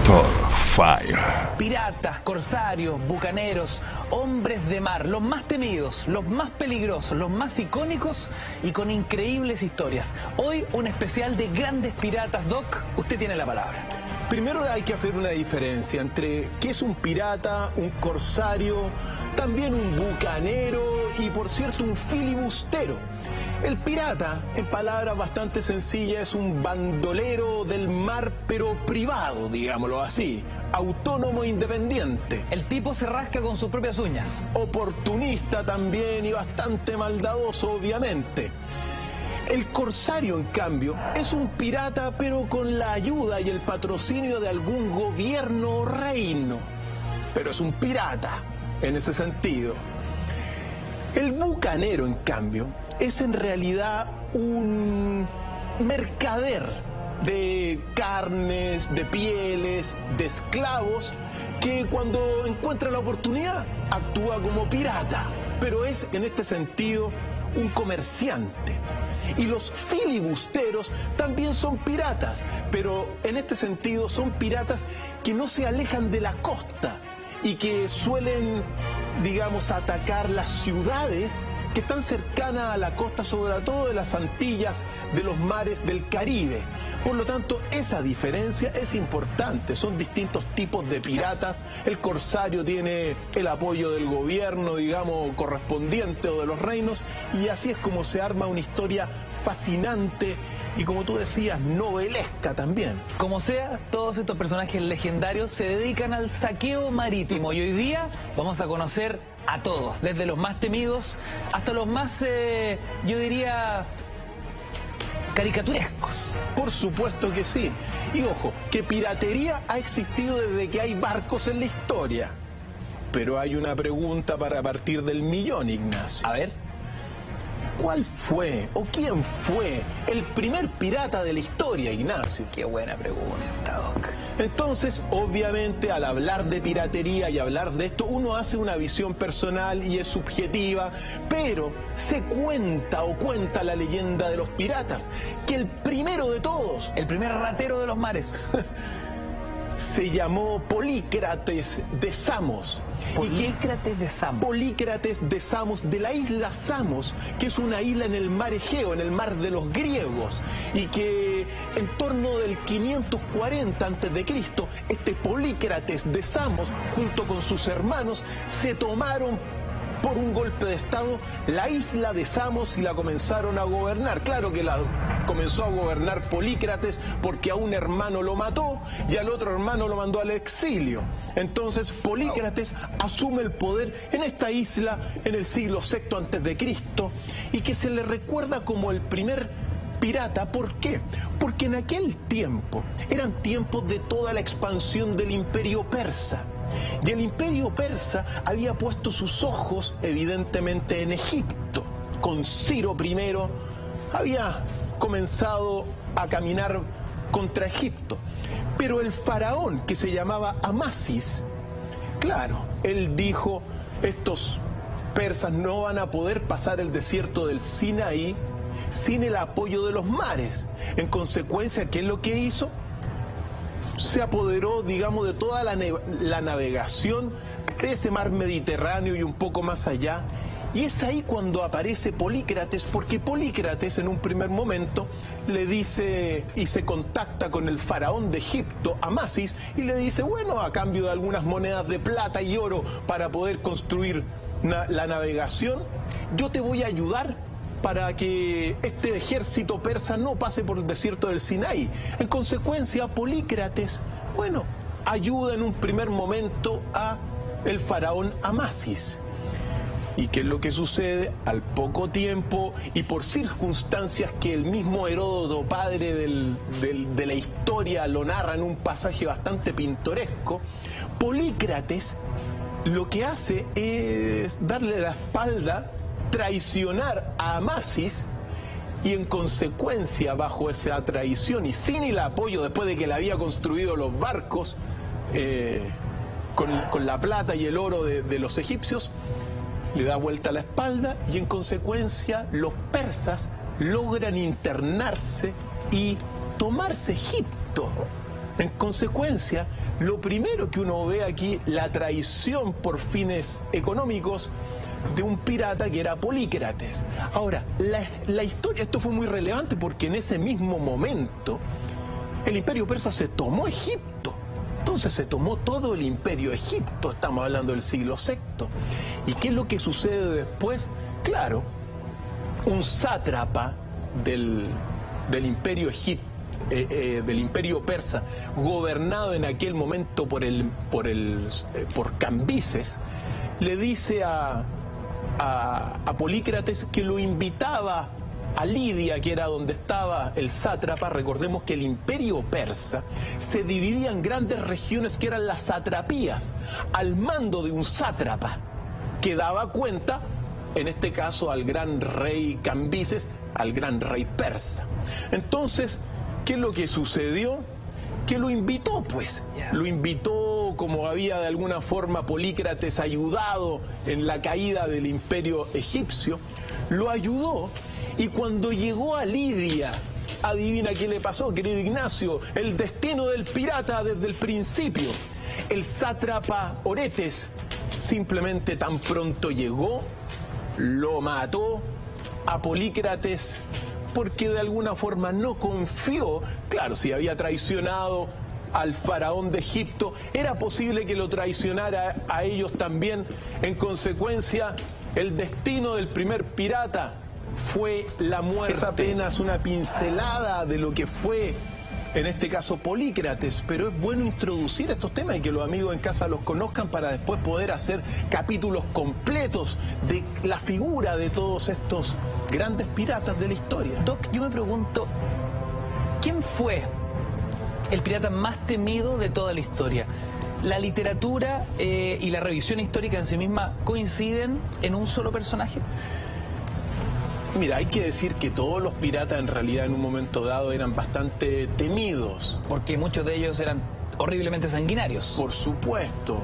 Doctor Fire. Piratas, corsarios, bucaneros, hombres de mar, los más temidos, los más peligrosos, los más icónicos y con increíbles historias. Hoy un especial de grandes piratas. Doc, usted tiene la palabra. Primero hay que hacer una diferencia entre qué es un pirata, un corsario, también un bucanero y, por cierto, un filibustero. El pirata, en palabras bastante sencillas, es un bandolero del mar, pero privado, digámoslo así, autónomo e independiente. El tipo se rasca con sus propias uñas. Oportunista también y bastante maldadoso, obviamente. El corsario, en cambio, es un pirata, pero con la ayuda y el patrocinio de algún gobierno o reino. Pero es un pirata, en ese sentido. El bucanero, en cambio, es en realidad un mercader de carnes, de pieles, de esclavos, que cuando encuentra la oportunidad actúa como pirata, pero es en este sentido un comerciante. Y los filibusteros también son piratas, pero en este sentido son piratas que no se alejan de la costa y que suelen, digamos, atacar las ciudades que están cercanas a la costa, sobre todo de las Antillas, de los mares del Caribe. Por lo tanto, esa diferencia es importante. Son distintos tipos de piratas. El corsario tiene el apoyo del gobierno, digamos, correspondiente o de los reinos, y así es como se arma una historia fascinante y, como tú decías, novelesca también. Como sea, todos estos personajes legendarios se dedican al saqueo marítimo y hoy día vamos a conocer a todos, desde los más temidos hasta los más, yo diría, caricaturescos. Por supuesto que sí. Y ojo, que piratería ha existido desde que hay barcos en la historia. Pero hay una pregunta para partir del millón, Ignacio. A ver. ¿Cuál fue o quién fue el primer pirata de la historia, Ignacio? Qué buena pregunta, Doc. Entonces, obviamente, al hablar de piratería y hablar de esto, uno hace una visión personal y es subjetiva, pero se cuenta la leyenda de los piratas, que el primero de todos, el primer ratero de los mares, se llamó Polícrates de Samos. Polícrates de Samos. Polícrates de Samos, de la isla Samos, que es una isla en el mar Egeo, en el mar de los griegos, y que en torno del 540 a.C., este Polícrates de Samos, junto con sus hermanos, se tomaron por un golpe de estado la isla de Samos y la comenzaron a gobernar. Claro que la comenzó a gobernar Polícrates porque a un hermano lo mató y al otro hermano lo mandó al exilio. Entonces Polícrates asume el poder en esta isla en el siglo VI a.C. y que se le recuerda como el primer pirata. ¿Por qué? Porque en aquel tiempo eran tiempos de toda la expansión del imperio persa. Y el imperio persa había puesto sus ojos evidentemente en Egipto. Con Ciro I había comenzado a caminar contra Egipto. Pero el faraón, que se llamaba Amasis, claro, él dijo: estos persas no van a poder pasar el desierto del Sinaí sin el apoyo de los mares. En consecuencia, ¿qué es lo que hizo? Se apoderó, digamos, de toda la navegación de ese mar Mediterráneo y un poco más allá. Y es ahí cuando aparece Polícrates, porque Polícrates en un primer momento le dice y se contacta con el faraón de Egipto, Amasis, y le dice: bueno, a cambio de algunas monedas de plata y oro para poder construir la navegación, yo te voy a ayudar para que este ejército persa no pase por el desierto del Sinaí. En consecuencia, Polícrates, bueno, ayuda en un primer momento a el faraón Amasis. ¿Y qué es lo que sucede? Al poco tiempo, y por circunstancias que el mismo Heródoto, padre de la historia, lo narra en un pasaje bastante pintoresco, Polícrates lo que hace es darle la espalda, traicionar a Amasis, y en consecuencia, bajo esa traición y sin el apoyo, después de que le había construido los barcos con la plata y el oro de los egipcios, le da vuelta la espalda y en consecuencia los persas logran internarse y tomarse Egipto. En consecuencia, lo primero que uno ve aquí, la traición por fines económicos de un pirata que era Polícrates. Ahora, la historia, esto fue muy relevante porque en ese mismo momento el imperio persa se tomó Egipto. Entonces se tomó todo el imperio Egipto, estamos hablando del siglo VI. ¿Y qué es lo que sucede después? Claro, un sátrapa del imperio egipcio, del imperio persa, gobernado en aquel momento por Cambises, le dice a Polícrates que lo invitaba a Lidia, que era donde estaba el sátrapa. Recordemos que el imperio persa se dividía en grandes regiones que eran las satrapías, al mando de un sátrapa, que daba cuenta, en este caso al gran rey Cambises, al gran rey persa. Entonces, ¿qué es lo que sucedió? Que lo invitó, pues. Lo invitó, como había de alguna forma Polícrates ayudado en la caída del imperio egipcio, lo ayudó, y cuando llegó a Lidia, adivina qué le pasó, querido Ignacio, el destino del pirata desde el principio. El sátrapa Oretes simplemente tan pronto llegó, lo mató a Polícrates, porque de alguna forma no confió. Claro, si había traicionado al faraón de Egipto, era posible que lo traicionara a ellos también. En consecuencia, el destino del primer pirata fue la muerte. Es apenas una pincelada de lo que fue, en este caso, Polícrates, pero es bueno introducir estos temas y que los amigos en casa los conozcan para después poder hacer capítulos completos de la figura de todos estos grandes piratas de la historia. Doc, yo me pregunto, ¿quién fue el pirata más temido de toda la historia? ¿La literatura y la revisión histórica en sí misma coinciden en un solo personaje? Mira, hay que decir que todos los piratas en realidad en un momento dado eran bastante temidos. Porque muchos de ellos eran horriblemente sanguinarios. Por supuesto,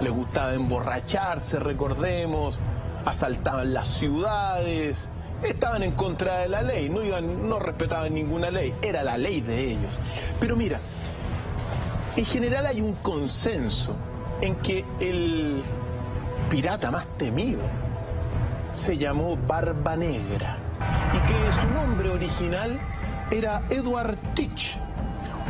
les gustaba emborracharse, recordemos, asaltaban las ciudades, estaban en contra de la ley, no respetaban ninguna ley, era la ley de ellos. Pero mira, en general hay un consenso en que el pirata más temido se llamó Barba Negra y que su nombre original era Edward Teach,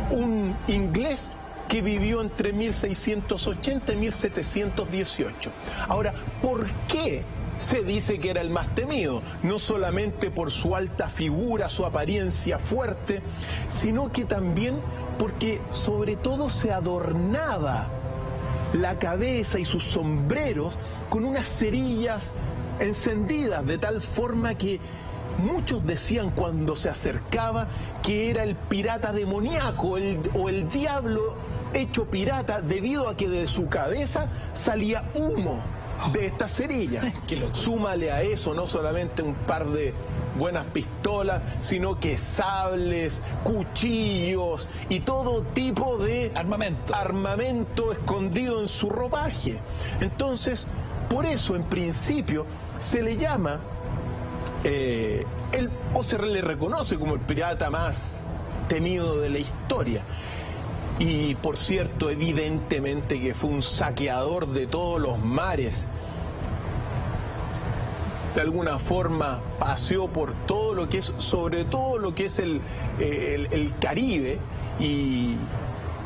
un inglés que vivió entre 1680 y 1718. Ahora, ¿por qué se dice que era el más temido? No solamente por su alta figura, su apariencia fuerte, sino que también porque sobre todo se adornaba la cabeza y sus sombreros con unas cerillas encendidas, de tal forma que muchos decían cuando se acercaba que era el pirata demoníaco o el diablo hecho pirata, debido a que de su cabeza salía humo de estas cerillas. Súmale a eso no solamente un par de buenas pistolas, sino que sables, cuchillos y todo tipo de armamento escondido en su ropaje. Entonces, por eso en principio se le llama o se le reconoce como el pirata más temido de la historia. Y por cierto, evidentemente que fue un saqueador de todos los mares. De alguna forma paseó por todo lo que es, sobre todo lo que es el Caribe, y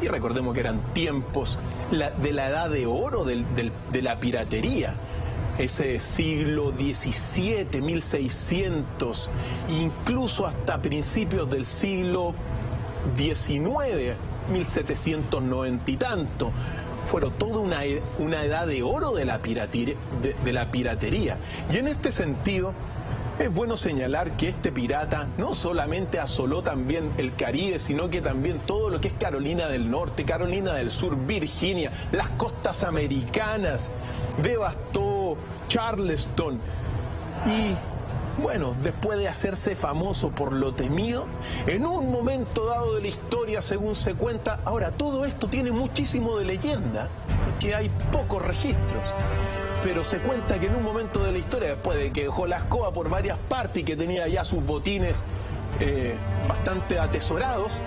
recordemos que eran tiempos de la edad de oro de la piratería. Ese siglo XVII, 1600, incluso hasta principios del siglo XIX, 1790 y tanto. Fueron toda una edad de oro de la piratería. Y en este sentido, es bueno señalar que este pirata no solamente asoló también el Caribe, sino que también todo lo que es Carolina del Norte, Carolina del Sur, Virginia, las costas americanas, devastó Charleston. Y bueno, después de hacerse famoso por lo temido, en un momento dado de la historia, según se cuenta, ahora todo esto tiene muchísimo de leyenda, porque hay pocos registros, pero se cuenta que en un momento de la historia, después de que dejó la escoba por varias partes y que tenía ya sus botines bastante atesorados,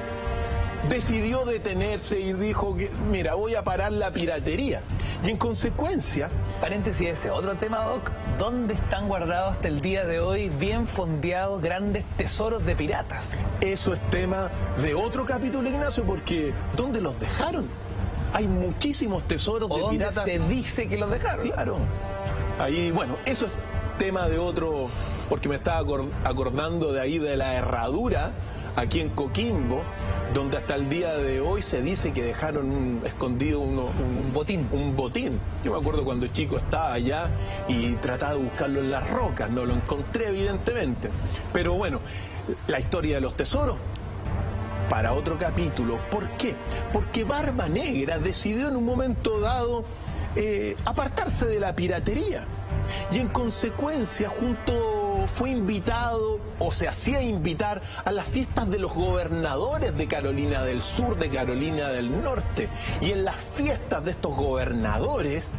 decidió detenerse y dijo que, mira, voy a parar la piratería. Y en consecuencia... Paréntesis ese, otro tema, Doc, ¿dónde están guardados hasta el día de hoy bien fondeados grandes tesoros de piratas? Eso es tema de otro capítulo, Ignacio, porque ¿dónde los dejaron? Hay muchísimos tesoros de piratas. Se dice que los dejaron. Claro. Ahí, bueno, eso es tema de otro, porque me estaba acordando de ahí de la herradura aquí en Coquimbo, donde hasta el día de hoy se dice que dejaron escondido un botín. Un botín. Yo me acuerdo cuando chico estaba allá y trataba de buscarlo en las rocas, no lo encontré evidentemente. Pero bueno, la historia de los tesoros para otro capítulo. ¿Por qué? Porque Barba Negra decidió en un momento dado apartarse de la piratería. Y en consecuencia, fue invitado, o se hacía invitar, a las fiestas de los gobernadores de Carolina del Sur, de Carolina del Norte. Y en las fiestas de estos gobernadores,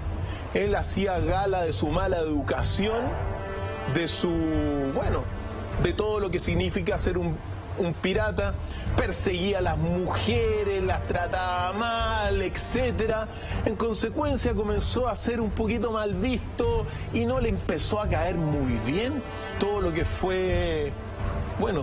él hacía gala de su mala educación, de todo lo que significa ser un pirata, perseguía a las mujeres, las trataba mal, etcétera. En consecuencia comenzó a ser un poquito mal visto y no le empezó a caer muy bien todo lo que fue,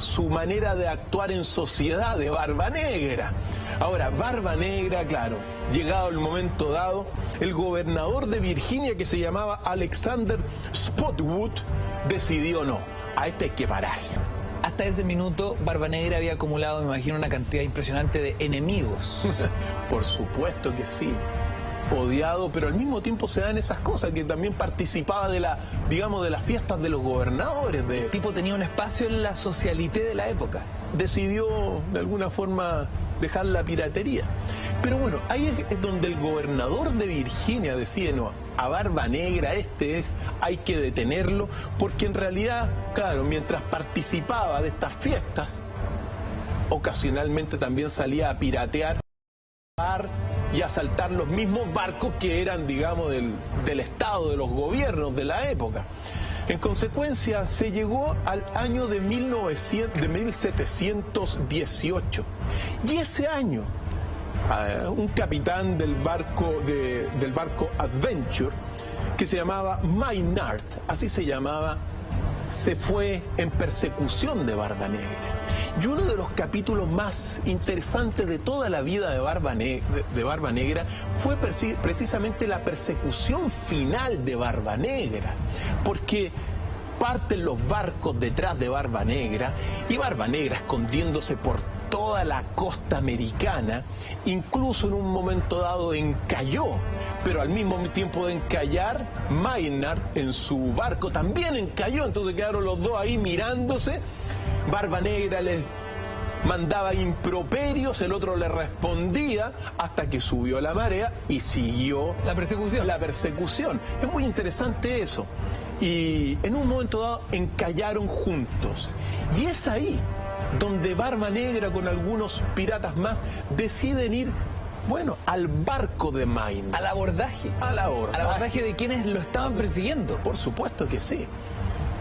su manera de actuar en sociedad de Barba Negra. Ahora, Barba Negra, claro, llegado el momento dado, el gobernador de Virginia, que se llamaba Alexander Spotswood, decidió no, a este hay que pararlo. Hasta ese minuto, Barba Negra había acumulado, me imagino, una cantidad impresionante de enemigos. Por supuesto que sí. Odiado, pero al mismo tiempo se dan esas cosas, que también participaba de las fiestas de los gobernadores. El tipo tenía un espacio en la socialité de la época. Decidió, de alguna forma, dejar la piratería. Pero bueno, ahí es donde el gobernador de Virginia decide, no, a Barba Negra hay que detenerlo, porque en realidad, claro, mientras participaba de estas fiestas, ocasionalmente también salía a piratear y asaltar los mismos barcos que eran, digamos, del Estado, de los gobiernos de la época. En consecuencia, se llegó al año de 1718. Y ese año, un capitán del barco Adventure, que se llamaba Maynard, así se llamaba, se fue en persecución de Barba Negra. Y uno de los capítulos más interesantes de toda la vida de Barba Negra fue precisamente la persecución final de Barba Negra, porque parten los barcos detrás de Barba Negra y Barba Negra escondiéndose por toda la costa americana, incluso en un momento dado encalló, pero al mismo tiempo de encallar, Maynard en su barco también encalló, entonces quedaron los dos ahí mirándose. Barba Negra les mandaba improperios, el otro le respondía, hasta que subió la marea y siguió la persecución. Es muy interesante eso. Y en un momento dado encallaron juntos. Y es ahí donde Barba Negra con algunos piratas más deciden ir, al barco de Maynard. Al abordaje. Al abordaje de quienes lo estaban persiguiendo. Por supuesto que sí.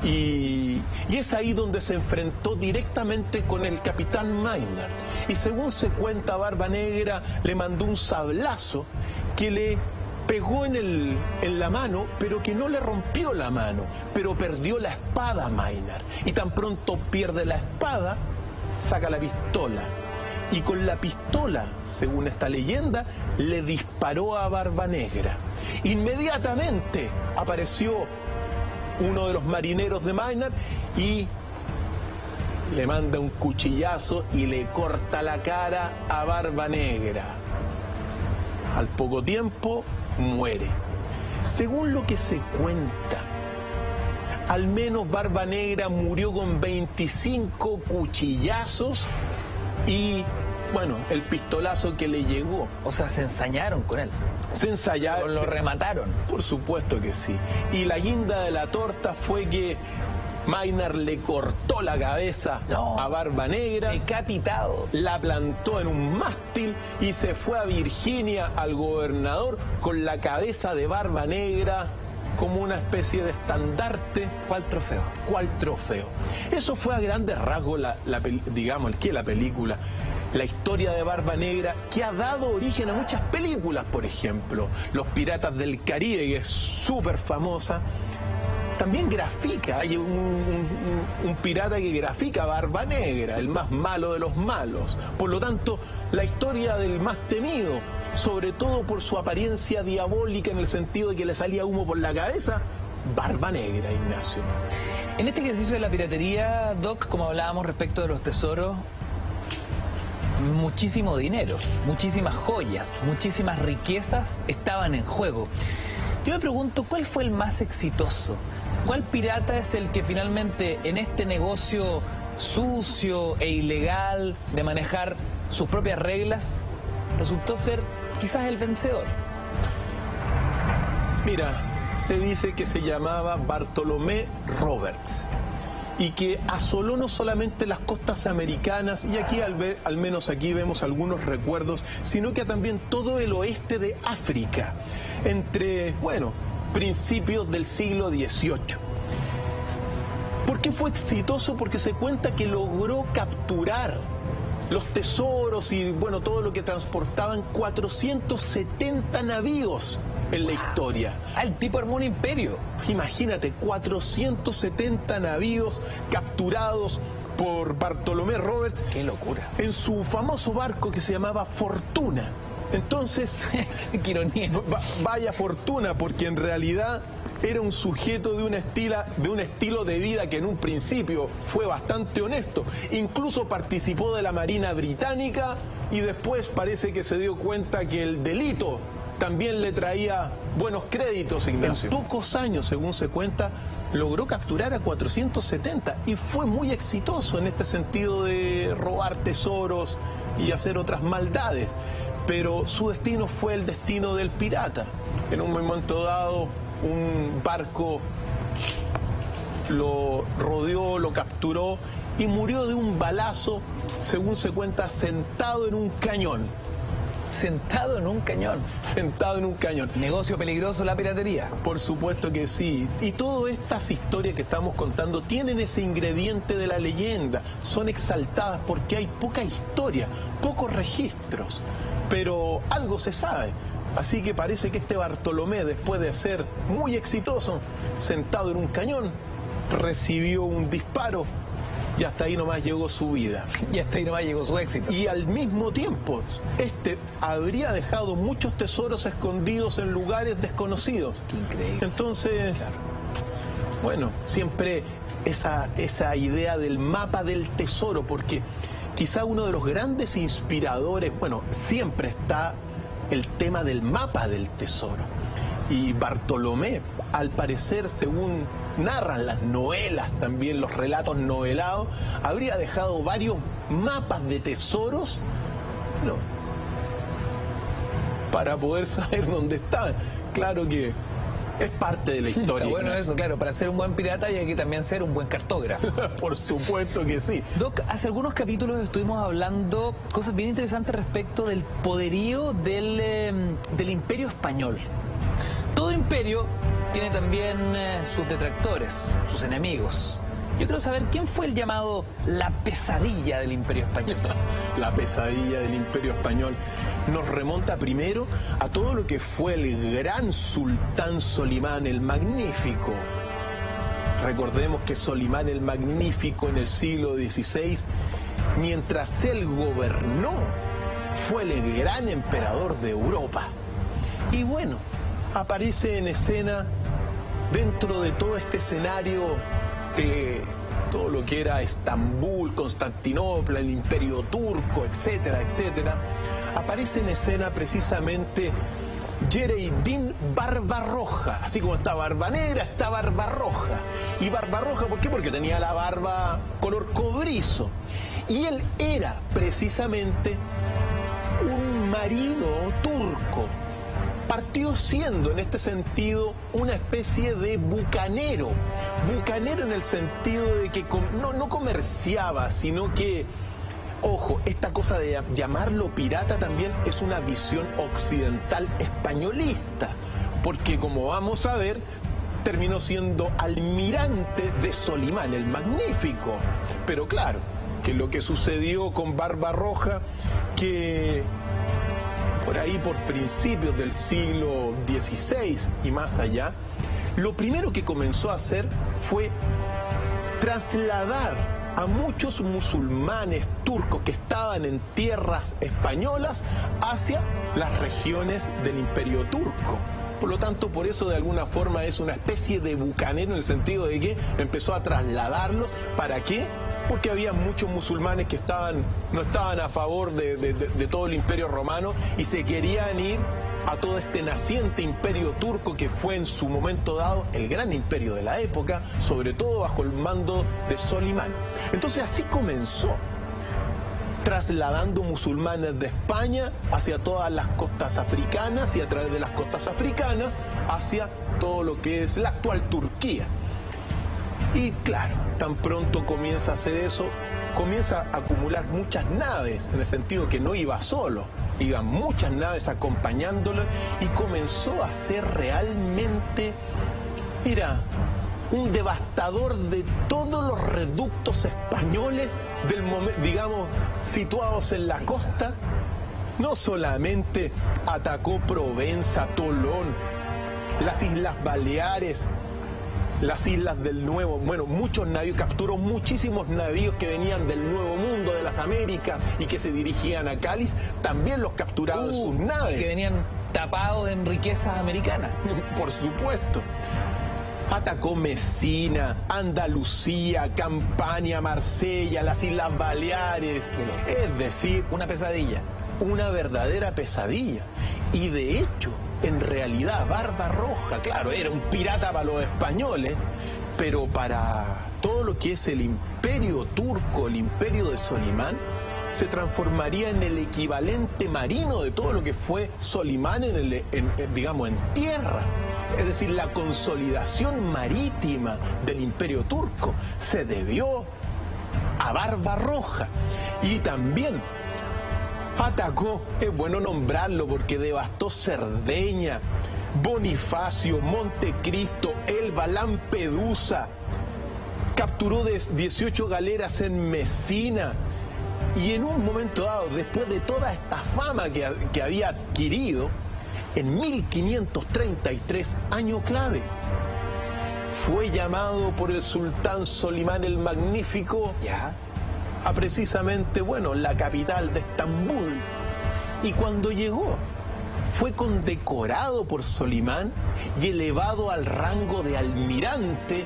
Y es ahí donde se enfrentó directamente con el capitán Maynard. Y según se cuenta, Barba Negra le mandó un sablazo que le pegó en la mano, pero que no le rompió la mano, pero perdió la espada Maynard. Y tan pronto pierde la espada, saca la pistola. Y con la pistola, según esta leyenda, le disparó a Barba Negra. Inmediatamente apareció uno de los marineros de Maynard y le manda un cuchillazo y le corta la cara a Barba Negra. Al poco tiempo muere. Según lo que se cuenta, al menos Barba Negra murió con 25 cuchillazos y, el pistolazo que le llegó. O sea, se ensañaron con él. Se ensayaron. Lo remataron. Por supuesto que sí. Y la guinda de la torta fue que Maynard le cortó la cabeza a Barba Negra. Decapitado. La plantó en un mástil y se fue a Virginia al gobernador con la cabeza de Barba Negra como una especie de estandarte. ¿Cuál trofeo? ¿Cuál trofeo? Eso fue a grandes rasgos, la película. la historia de Barba Negra, que ha dado origen a muchas películas, por ejemplo, Los Piratas del Caribe, que es súper famosa. También grafica, hay un pirata que grafica a Barba Negra, el más malo de los malos. Por lo tanto, la historia del más temido, sobre todo por su apariencia diabólica en el sentido de que le salía humo por la cabeza, Barba Negra, Ignacio. En este ejercicio de la piratería, Doc, como hablábamos respecto de los tesoros, muchísimo dinero, muchísimas joyas, muchísimas riquezas estaban en juego. Yo me pregunto, ¿cuál fue el más exitoso? ¿Cuál pirata es el que finalmente en este negocio sucio e ilegal de manejar sus propias reglas resultó ser quizás el vencedor? Mira, se dice que se llamaba Bartolomé Roberts y que asoló no solamente las costas americanas, y aquí al menos aquí vemos algunos recuerdos, sino que también todo el oeste de África, entre, bueno, principios del siglo XVIII. ¿Por qué fue exitoso? Porque se cuenta que logró capturar los tesoros y, bueno, todo lo que transportaban 470 navíos en la historia. El tipo armó un imperio. Imagínate, 470 navíos capturados por Bartolomé Roberts. ¡Qué locura! En su famoso barco que se llamaba Fortuna. Entonces, qué ironía. Vaya fortuna, porque en realidad era un sujeto de un estilo de vida que en un principio fue bastante honesto. Incluso participó de la Marina Británica y después parece que se dio cuenta que el delito también le traía buenos créditos, Ignacio. En pocos años, según se cuenta, logró capturar a 470 y fue muy exitoso en este sentido de robar tesoros y hacer otras maldades. Pero su destino fue el destino del pirata. En un momento dado, un barco lo rodeó, lo capturó y murió de un balazo, según se cuenta, sentado en un cañón. Sentado en un cañón. Sentado en un cañón. Negocio peligroso la piratería. Por supuesto que sí. Y todas estas historias que estamos contando tienen ese ingrediente de la leyenda. Son exaltadas porque hay poca historia, pocos registros. Pero algo se sabe. Así que parece que este Bartolomé, después de ser muy exitoso, sentado en un cañón, recibió un disparo y hasta ahí nomás llegó su vida. Y hasta ahí nomás llegó su éxito. Y al mismo tiempo, habría dejado muchos tesoros escondidos en lugares desconocidos. Qué increíble. Entonces, claro, bueno, siempre esa idea del mapa del tesoro, porque quizá uno de los grandes inspiradores, bueno, siempre está el tema del mapa del tesoro. Y Bartolomé, al parecer, según narran las novelas, también los relatos novelados, habría dejado varios mapas de tesoros, no, para poder saber dónde estaban. Claro que es parte de la historia. Está bueno eso, claro. Para ser un buen pirata hay que también ser un buen cartógrafo. Por supuesto que sí. Doc, hace algunos capítulos estuvimos hablando cosas bien interesantes respecto del poderío del Imperio Español. Todo imperio tiene también sus detractores, sus enemigos. Yo quiero saber quién fue el llamado la pesadilla del Imperio Español. La pesadilla del Imperio Español nos remonta primero a todo lo que fue el gran sultán Solimán el Magnífico. Recordemos que Solimán el Magnífico en el siglo XVI, mientras él gobernó, fue el gran emperador de Europa. Y bueno, aparece en escena dentro de todo este escenario de todo lo que era Estambul, Constantinopla, el Imperio Turco, etcétera, etcétera, aparece en escena precisamente Yereidín Barbarroja. Así como está Barba Negra, está Barbarroja. Y Barbarroja, ¿por qué? Porque tenía la barba color cobrizo. Y él era precisamente un marino turco. Partió siendo en este sentido una especie de bucanero. Bucanero en el sentido de que no comerciaba, sino que, ojo, esta cosa de llamarlo pirata también es una visión occidental españolista, porque como vamos a ver, terminó siendo almirante de Solimán el Magnífico. Pero claro, que lo que sucedió con Barbarroja, que por ahí, por principios del siglo XVI y más allá, lo primero que comenzó a hacer fue trasladar a muchos musulmanes turcos que estaban en tierras españolas hacia las regiones del Imperio Turco. Por lo tanto, por eso de alguna forma es una especie de bucanero, en el sentido de que empezó a trasladarlos. ¿Para qué? Porque había muchos musulmanes que no estaban a favor de todo el Imperio Romano y se querían ir a todo este naciente Imperio Turco, que fue en su momento dado el gran imperio de la época, sobre todo bajo el mando de Solimán. Entonces así comenzó, trasladando musulmanes de España hacia todas las costas africanas y a través de las costas africanas hacia todo lo que es la actual Turquía. Y claro, tan pronto comienza a hacer eso, comienza a acumular muchas naves, en el sentido que no iba solo, iban muchas naves acompañándolo, y comenzó a ser realmente, mira, un devastador de todos los reductos españoles del momento, digamos, situados en la costa. No solamente atacó Provenza, Tolón, las Islas Baleares, las islas del Nuevo, bueno, muchos navíos, capturó muchísimos navíos que venían del Nuevo Mundo, de las Américas, y que se dirigían a Cáliz, también los capturaban en sus naves. Que venían tapados en riquezas americanas. Por supuesto. Atacó Mesina, Andalucía, Campania, Marsella, las Islas Baleares. Es decir, una pesadilla. Una verdadera pesadilla. Y de hecho, en realidad, Barbarroja, claro, era un pirata para los españoles, pero para todo lo que es el Imperio Turco, el Imperio de Solimán, se transformaría en el equivalente marino de todo lo que fue Solimán digamos, en tierra. Es decir, la consolidación marítima del Imperio Turco se debió a Barbarroja. Y también atacó, es bueno nombrarlo porque devastó Cerdeña, Bonifacio, Montecristo, Elba, Lampedusa, capturó 18 galeras en Mesina, y en un momento dado, después de toda esta fama que había adquirido, en 1533, año clave, fue llamado por el sultán Solimán el Magnífico a precisamente, bueno, la capital de Estambul. Y cuando llegó, fue condecorado por Solimán y elevado al rango de almirante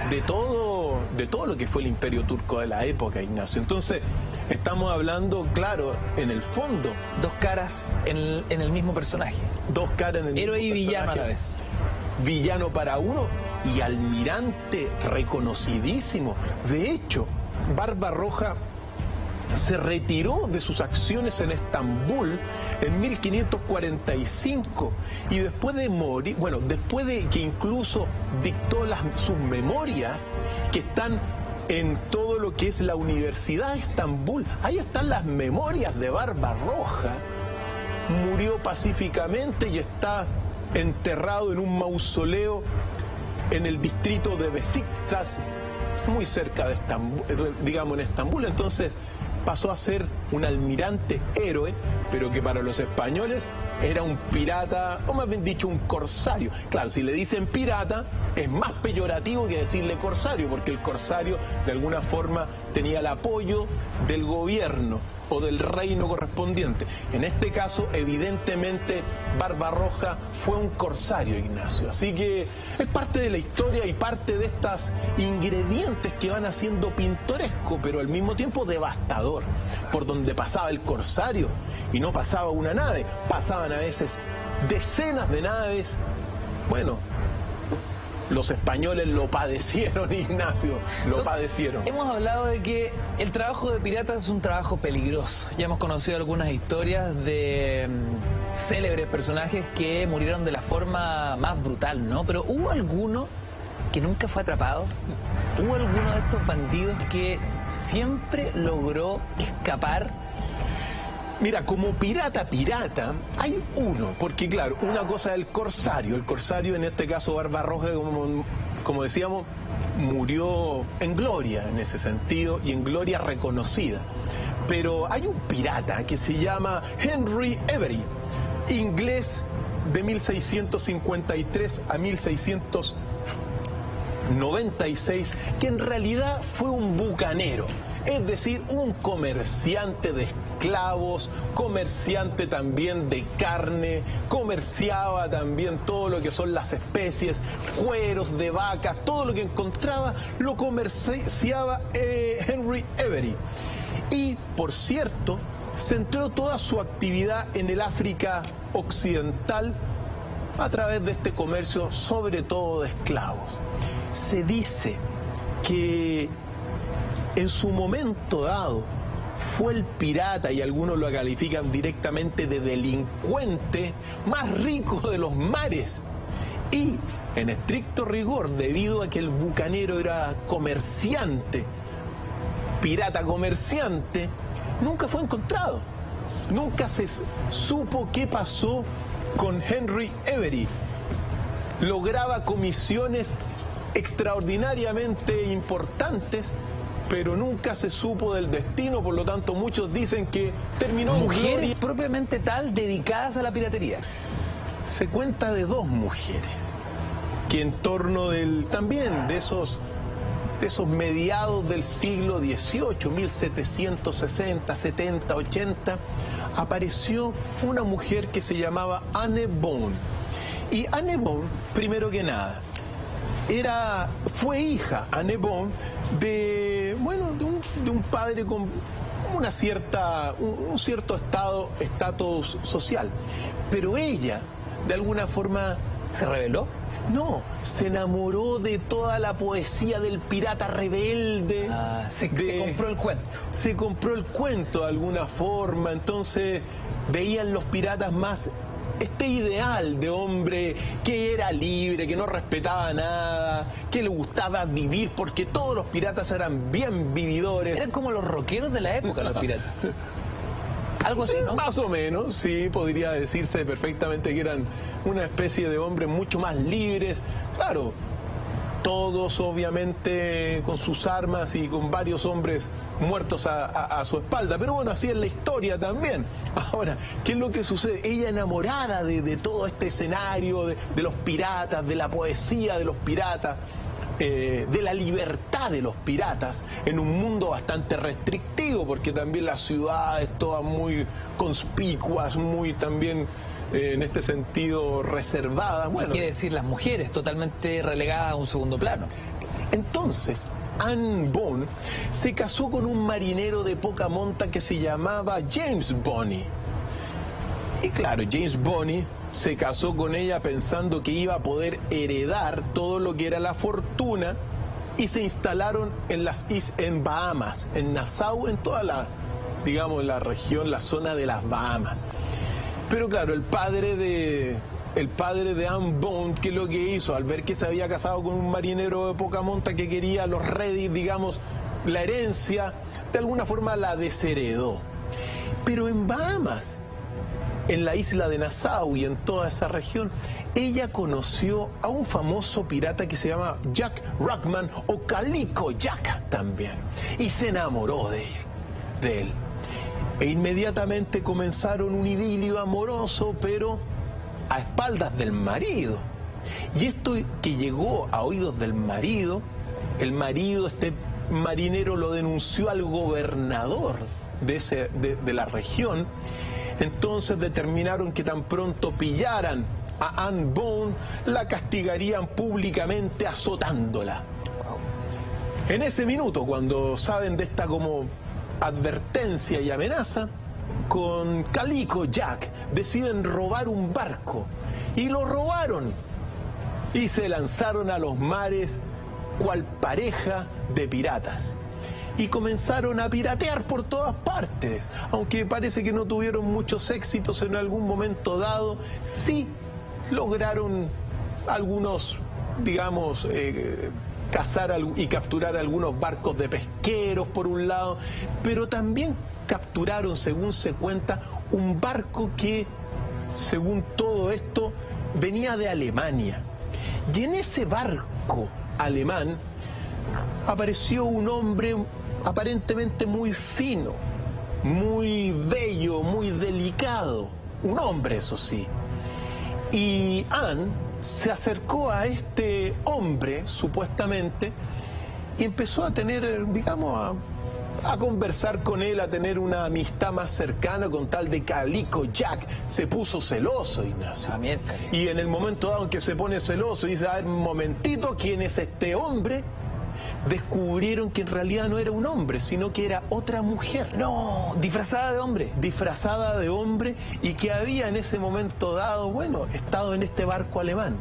de todo lo que fue el Imperio Turco de la época, Ignacio. Entonces, estamos hablando, claro, en el fondo, dos caras en el mismo personaje. Dos caras en el héroe mismo y villano personaje. a la vez. Villano para uno y almirante reconocidísimo. De hecho, Barbarroja se retiró de sus acciones en Estambul en 1545, y después de morir, bueno, después de que incluso dictó sus memorias, que están en todo lo que es la Universidad de Estambul, ahí están las memorias de Barbarroja. Murió pacíficamente y está enterrado en un mausoleo en el distrito de Besiktas, muy cerca de Estambul, digamos en Estambul. Entonces pasó a ser un almirante héroe, pero que para los españoles era un pirata, o más bien dicho, un corsario. Claro, si le dicen pirata, es más peyorativo que decirle corsario, porque el corsario de alguna forma tenía el apoyo del gobierno o del reino correspondiente. En este caso, evidentemente, Barbarroja fue un corsario, Ignacio. Así que es parte de la historia y parte de estos ingredientes que van haciendo pintoresco, pero al mismo tiempo devastador. Por donde pasaba el corsario, y no pasaba una nave, pasaban a veces decenas de naves. Bueno, los españoles lo padecieron, Ignacio, lo padecieron. Hemos hablado de que el trabajo de piratas es un trabajo peligroso. Ya hemos conocido algunas historias de célebres personajes que murieron de la forma más brutal, ¿no? Pero ¿hubo alguno que nunca fue atrapado? ¿Hubo alguno de estos bandidos que siempre logró escapar? Mira, como pirata, hay uno, porque claro, una cosa es el corsario en este caso Barbarroja, como decíamos, murió en gloria en ese sentido y en gloria reconocida. Pero hay un pirata que se llama Henry Every, inglés de 1653 a 1696, que en realidad fue un bucanero, es decir, un comerciante de esclavos, comerciante también de carne, comerciaba también todo lo que son las especies, cueros de vacas, todo lo que encontraba lo comerciaba Henry Every. Y, por cierto, centró toda su actividad en el África occidental a través de este comercio, sobre todo de esclavos. Se dice que en su momento dado fue el pirata, y algunos lo califican directamente de delincuente, más rico de los mares. Y, en estricto rigor, debido a que el bucanero era comerciante, pirata comerciante, nunca fue encontrado. Nunca se supo qué pasó con Henry Every. Lograba comisiones extraordinariamente importantes, pero nunca se supo del destino, por lo tanto muchos dicen que terminó en Mujeres gloria. propiamente tal dedicadas a la piratería. Se cuenta de dos mujeres que en torno también de esos mediados del siglo XVIII, 1760, 70, 80, apareció una mujer que se llamaba Anne Boone. Y Anne Boone, primero que nada, fue hija, Anne Boone, de un padre con un cierto estatus social. Pero ella, de alguna forma... ¿Se rebeló? No, se enamoró de toda la poesía del pirata rebelde. Se compró el cuento. Se compró el cuento de alguna forma, entonces veían los piratas más este ideal de hombre que era libre, que no respetaba nada, que le gustaba vivir, porque todos los piratas eran bien vividores. Eran como los rockeros de la época, los piratas. Algo así, ¿no? Más o menos, sí, podría decirse perfectamente que eran una especie de hombres mucho más libres. Claro, todos obviamente con sus armas y con varios hombres muertos a su espalda. Pero bueno, así es la historia también. Ahora, ¿qué es lo que sucede? Ella enamorada de todo este escenario, de los piratas, de la poesía de los piratas, de la libertad de los piratas en un mundo bastante restrictivo, porque también las ciudades todas muy conspicuas, muy también en este sentido reservadas. Bueno, quiere decir las mujeres totalmente relegadas a un segundo plano. Entonces, Anne Boone se casó con un marinero de poca monta que se llamaba James Bonney. Y claro, James Bonney se casó con ella pensando que iba a poder heredar todo lo que era la fortuna, y se instalaron en Bahamas, en Nassau, en toda la región, la zona de las Bahamas. Pero claro, el padre de Anne Boone, ¿qué es lo que hizo? Al ver que se había casado con un marinero de poca monta que quería los réditos, la herencia, de alguna forma la desheredó. Pero en Bahamas, en la isla de Nassau y en toda esa región, ella conoció a un famoso pirata que se llama Jack Ruckman, o Calico Jack también, y se enamoró de él. E inmediatamente comenzaron un idilio amoroso, pero a espaldas del marido. Y esto que llegó a oídos del marido, este marinero lo denunció al gobernador de la región. Entonces determinaron que tan pronto pillaran a Anne Boone, la castigarían públicamente azotándola. En ese minuto, cuando saben de esta como advertencia y amenaza, con Calico Jack deciden robar un barco, y lo robaron y se lanzaron a los mares cual pareja de piratas. Y comenzaron a piratear por todas partes, aunque parece que no tuvieron muchos éxitos en algún momento dado. Sí lograron algunos, cazar y capturar algunos barcos de pesqueros por un lado, pero también capturaron, según se cuenta, un barco que, según todo esto, venía de Alemania. Y en ese barco alemán apareció un hombre aparentemente muy fino, muy bello, muy delicado, un hombre, eso sí. Y Anne se acercó a este hombre, supuestamente, y empezó a tener, digamos, a conversar con él, a tener una amistad más cercana, con tal de Calico Jack se puso celoso, Ignacio. Y en el momento dado en que se pone celoso y dice, a ver, un momentito, ¿quién es este hombre? Descubrieron que en realidad no era un hombre, sino que era otra mujer. No, disfrazada de hombre. Disfrazada de hombre, y que había en ese momento dado, bueno, estado en este barco alemán.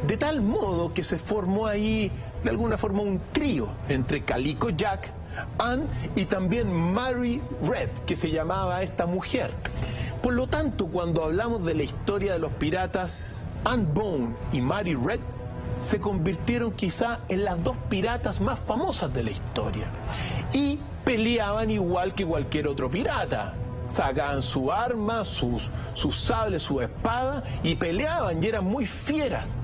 De tal modo que se formó ahí, de alguna forma, un trío entre Calico Jack, Anne y también Mary Red, que se llamaba esta mujer. Por lo tanto, cuando hablamos de la historia de los piratas, Anne Boone y Mary Red se convirtieron quizá en las dos piratas más famosas de la historia. Y peleaban igual que cualquier otro pirata. Sacaban su arma, sus sables, su espada, y peleaban y eran muy fieras.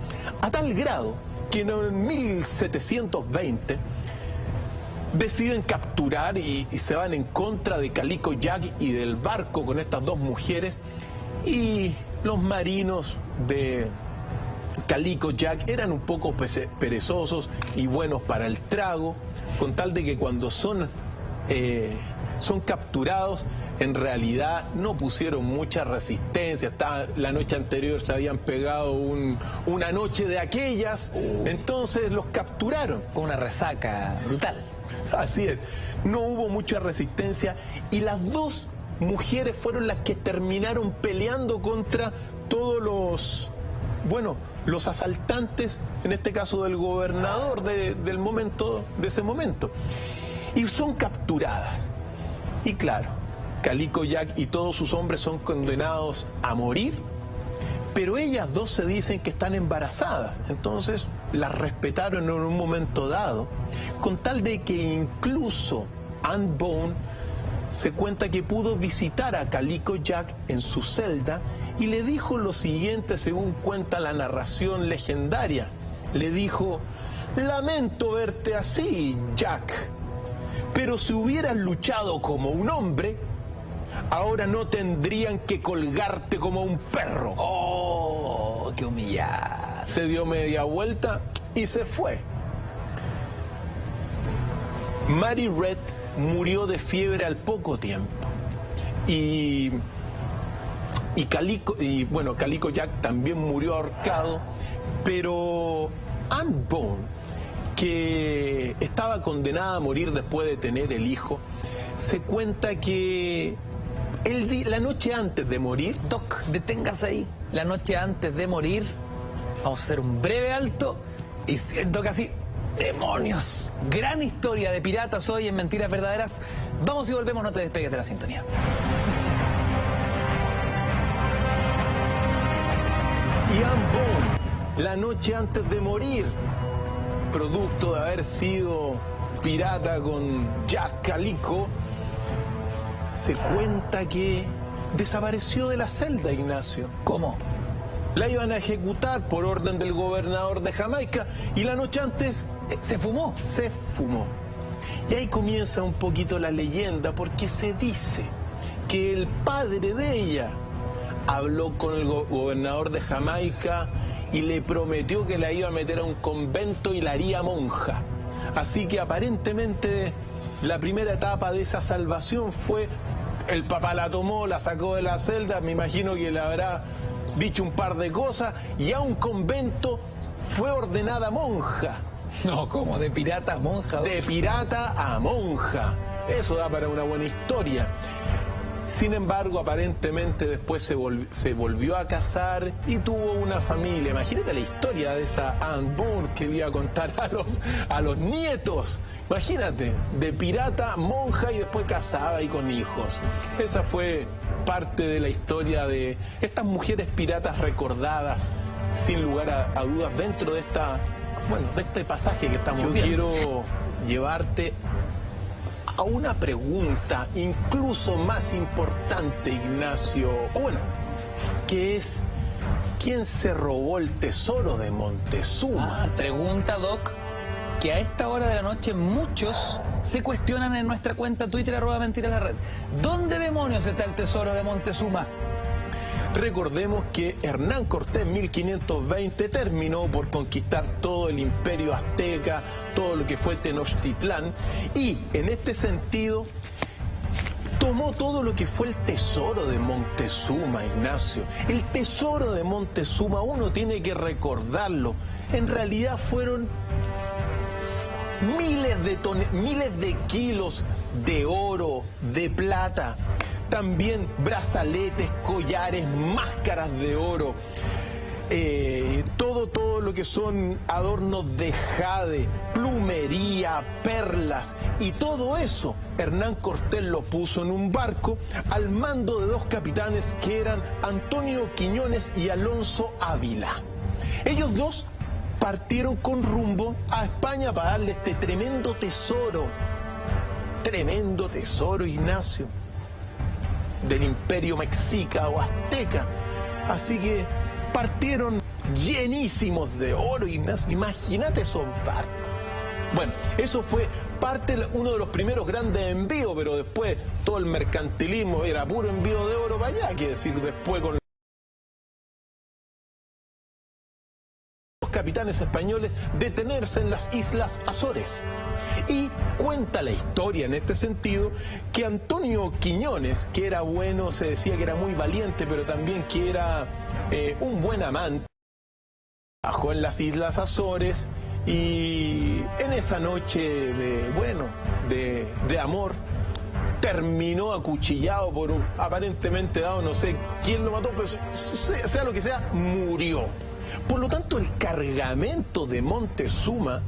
A tal grado que en 1720 deciden capturar y se van en contra de Calico Jack y del barco con estas dos mujeres, y los marinos de Calico Jack eran un poco perezosos y buenos para el trago, con tal de que cuando son capturados, en realidad no pusieron mucha resistencia. La noche anterior se habían pegado una noche de aquellas, entonces los capturaron. Con una resaca brutal. Así es, no hubo mucha resistencia, y las dos mujeres fueron las que terminaron peleando contra todos los asaltantes, en este caso del gobernador de ese momento, y son capturadas. Y claro, Calico Jack y todos sus hombres son condenados a morir, pero ellas dos se dicen que están embarazadas, entonces las respetaron en un momento dado, con tal de que incluso Anne Boone se cuenta que pudo visitar a Calico Jack en su celda y le dijo lo siguiente, según cuenta la narración legendaria. Le dijo: lamento verte así, Jack, pero si hubieras luchado como un hombre, ahora no tendrían que colgarte como un perro. ¡Oh, qué humillante! Se dio media vuelta y se fue. Mary Red murió de fiebre al poco tiempo. Y Calico Jack también murió ahorcado, pero Anne Boone, que estaba condenada a morir después de tener el hijo, se cuenta que la noche antes de morir... Doc, deténgase ahí. La noche antes de morir, vamos a hacer un breve alto y siento casi... ¡demonios! Gran historia de piratas hoy en Mentiras Verdaderas. Vamos y volvemos, no te despegues de la sintonía. Y Anne Boone, la noche antes de morir, producto de haber sido pirata con Jack Calico, se cuenta que desapareció de la celda, Ignacio. ¿Cómo? La iban a ejecutar por orden del gobernador de Jamaica y la noche antes... ¿Se fumó? Se fumó. Y ahí comienza un poquito la leyenda, porque se dice que el padre de ella habló con el gobernador de Jamaica y le prometió que la iba a meter a un convento y la haría monja. Así que aparentemente la primera etapa de esa salvación fue: el papá la tomó, la sacó de la celda, me imagino que le habrá dicho un par de cosas, y a un convento fue ordenada monja. No, ¿cómo? ¿De pirata a monja? De pirata a monja. Eso da para una buena historia. Sin embargo, aparentemente después se volvió a casar y tuvo una familia. Imagínate la historia de esa Anne Boone que le iba a contar a los nietos. Imagínate, de pirata, monja y después casada y con hijos. Esa fue parte de la historia de estas mujeres piratas recordadas, sin lugar a dudas, dentro de bueno, de este pasaje que estamos viendo. Quiero llevarte a una pregunta incluso más importante, Ignacio, o bueno, que es, ¿quién se robó el tesoro de Montezuma? Pregunta, Doc, que a esta hora de la noche muchos se cuestionan en nuestra cuenta Twitter, @mentiras_la_red. ¿Dónde demonios está el tesoro de Montezuma? Recordemos que Hernán Cortés en 1520 terminó por conquistar todo el imperio azteca, todo lo que fue Tenochtitlán, y en este sentido tomó todo lo que fue el tesoro de Montezuma, Ignacio. El tesoro de Montezuma, uno tiene que recordarlo, en realidad fueron miles de kilos de oro, de plata, también brazaletes, collares, máscaras de oro, todo lo que son adornos de jade, plumería, perlas, y todo eso Hernán Cortés lo puso en un barco al mando de dos capitanes que eran Antonio Quiñones y Alonso Ávila. Ellos dos partieron con rumbo a España para darle este tremendo tesoro, Ignacio, del imperio mexica o azteca. Así que partieron llenísimos de oro, Ignacio. Imagínate esos barcos. Bueno, eso fue uno de los primeros grandes envíos, pero después todo el mercantilismo era puro envío de oro para allá, quiere decir, después con los capitanes españoles detenerse en las Islas Azores. Y cuenta la historia en este sentido que Antonio Quiñones, que era bueno, se decía que era muy valiente, pero también que era un buen amante, bajó en las Islas Azores y en esa noche de amor terminó acuchillado por aparentemente dado, no sé quién lo mató, pero sea lo que sea, murió. Por lo tanto, el cargamento de Montezuma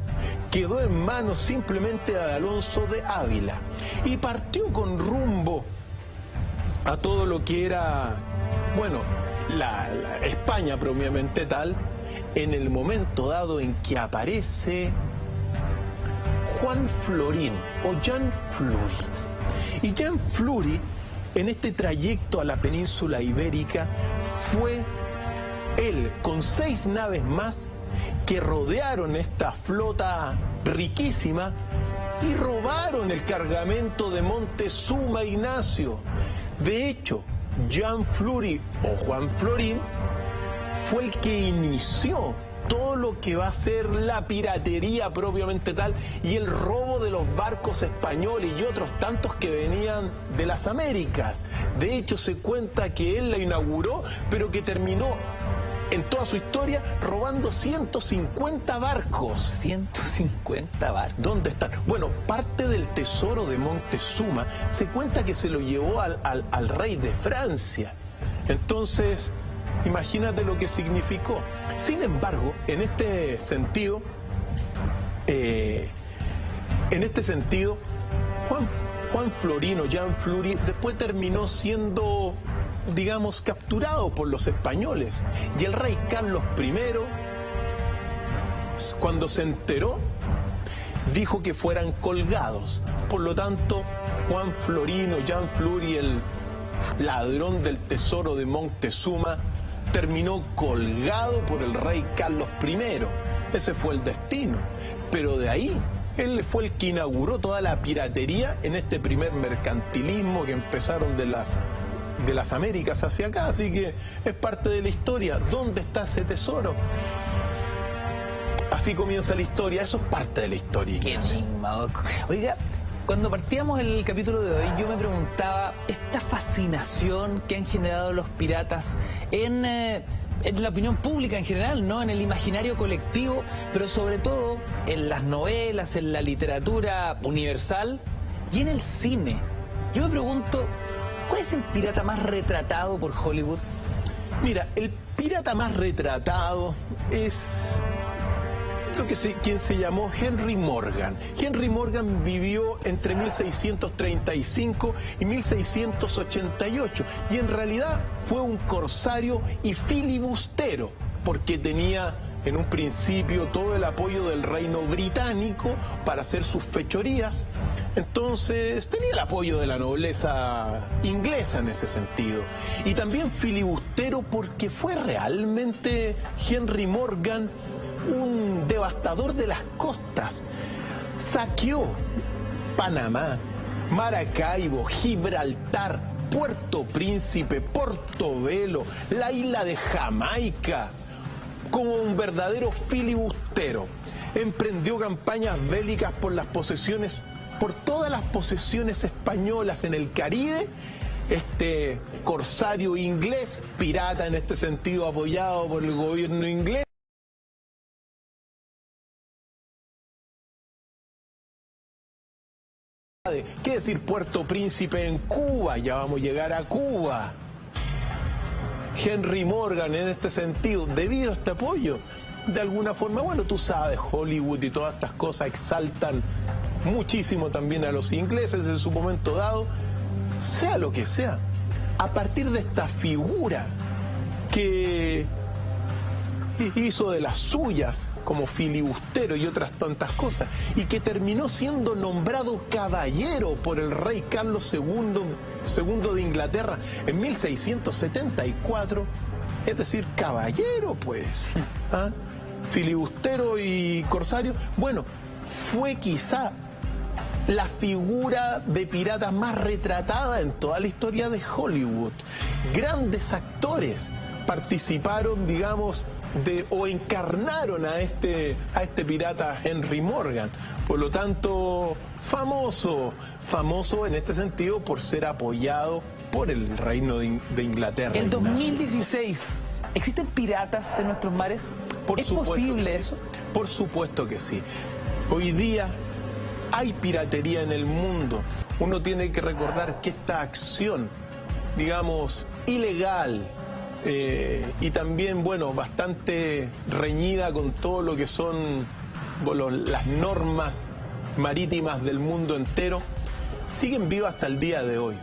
quedó en manos simplemente de Alonso de Ávila y partió con rumbo a todo lo que era, bueno, la España propiamente tal, en el momento dado en que aparece Juan Florín o Jean Fleury. Y Jean Fleury, en este trayecto a la península ibérica, fue él con 6 naves más que rodearon esta flota riquísima y robaron el cargamento de Montezuma, Ignacio. De hecho, Jean Fleury o Juan Florín fue el que inició todo lo que va a ser la piratería propiamente tal y el robo de los barcos españoles y otros tantos que venían de las Américas. De hecho, se cuenta que él la inauguró, pero que terminó en toda su historia robando 150 barcos. 150 barcos. ¿Dónde están? Bueno, parte del tesoro de Montezuma se cuenta que se lo llevó al rey de Francia. Entonces, imagínate lo que significó. Sin embargo, en este sentido, Juan Florino, Jean Fleury, después terminó siendo, digamos, capturado por los españoles. Y el rey Carlos I, cuando se enteró, dijo que fueran colgados. Por lo tanto, Juan Florino, Jean Fleury, el ladrón del tesoro de Montezuma, terminó colgado por el rey Carlos I. Ese fue el destino. Pero de ahí, él fue el que inauguró toda la piratería en este primer mercantilismo que empezaron de las Américas hacia acá. Así que es parte de la historia. ¿Dónde está ese tesoro? Así comienza la historia. Eso es parte de la historia. Qué enigma, Doc. Oiga, cuando partíamos el capítulo de hoy, yo me preguntaba esta fascinación que han generado los piratas en la opinión pública en general, ¿no? En el imaginario colectivo, pero sobre todo en las novelas, en la literatura universal y en el cine. Yo me pregunto, ¿cuál es el pirata más retratado por Hollywood? Mira, el pirata más retratado es, creo que quien se llamó Henry Morgan. Henry Morgan vivió entre 1635 y 1688 y en realidad fue un corsario y filibustero porque tenía en un principio todo el apoyo del reino británico para hacer sus fechorías. Entonces tenía el apoyo de la nobleza inglesa en ese sentido. Y también filibustero porque fue realmente Henry Morgan un devastador de las costas. Saqueó Panamá, Maracaibo, Gibraltar, Puerto Príncipe, Portobelo, la isla de Jamaica, como un verdadero filibustero. Emprendió campañas bélicas por todas las posesiones españolas en el Caribe. Este corsario inglés, pirata en este sentido, apoyado por el gobierno inglés. ¿Qué decir Puerto Príncipe en Cuba? Ya vamos a llegar a Cuba. Henry Morgan en este sentido, debido a este apoyo, de alguna forma, bueno, tú sabes, Hollywood y todas estas cosas exaltan muchísimo también a los ingleses en su momento dado, sea lo que sea. A partir de esta figura que hizo de las suyas como filibustero y otras tantas cosas, y que terminó siendo nombrado caballero por el rey Carlos II de Inglaterra en 1674, es decir, caballero pues, ¿ah? Filibustero y corsario. Bueno, fue quizá la figura de pirata más retratada en toda la historia de Hollywood. Grandes actores participaron, digamos, o encarnaron a este pirata Henry Morgan. Por lo tanto, famoso en este sentido por ser apoyado por el reino de Inglaterra. En 2016, ¿existen piratas en nuestros mares? ¿Es posible eso? Por supuesto que sí. Hoy día hay piratería en el mundo. Uno tiene que recordar que esta acción, digamos, ilegal, y también, bueno, bastante reñida con todo lo que son, bueno, las normas marítimas del mundo entero, siguen vivas hasta el día de hoy.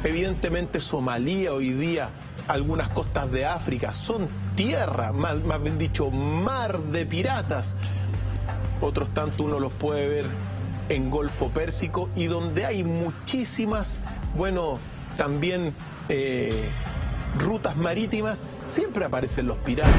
Evidentemente Somalia hoy día, algunas costas de África son tierra, más bien dicho, mar de piratas. Otros tanto uno los puede ver en Golfo Pérsico, y donde hay muchísimas, bueno, también rutas marítimas, siempre aparecen los piratas.